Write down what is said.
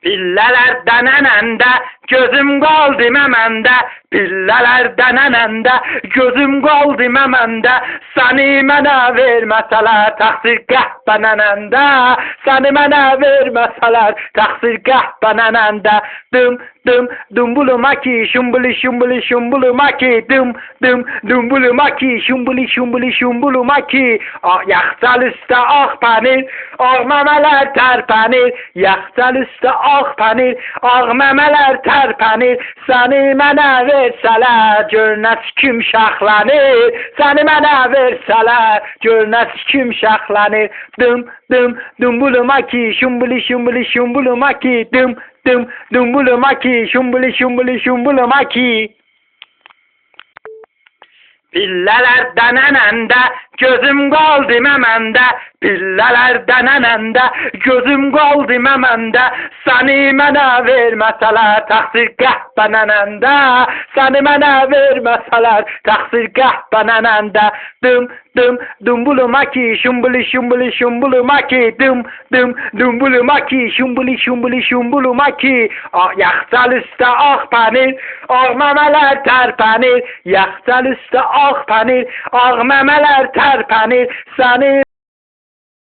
Pillələrdən ənəndə gözüm qaldı məməndə, pillələrdən ənəndə gözüm qaldı məməndə, səni mənə verməsələr təqsir qəhbən ənəndə, səni mənə verməsələr təqsir qəhbən ənəndə, dım dım dumbulumaki şumbuli şumbuli şumbulumaki dım dım dumbulumaki şumbuli şumbuli şumbulumaki, yaxçal üstə ağ pənir, ağ məmələr tərpənir, yaxçal üstə ağ pənir, ağ məmələr tərpənir, səni mənə versələr gör nə kim şaxlanır, səni mənə versələr gör nə kim şaxlanır, dım dım dumbulumaki şumbuli şumbuli şumbulumaki dım dım dumbulumaki şumbuli şumbuli şumbulumaki. Pillələrdən ənəndə gözüm qaldı məməndə, pillələrdən ənəndə gözüm qaldı məməndə, səni mənə verməsələr təqsir qəhbən ənəndə, səni mənə verməsələr təqsir qəhbən ənəndə, dım dım dumbulumaki şumbuli şumbuli şumbulumaki dım dım dumbulumaki şumbuli şumbuli şumbulumaki, yaxçal üstə ağ pənir, ağ məmələr tərpənir, yaxçal üstə ağ pənir, ağ məmələr tərpənir, səni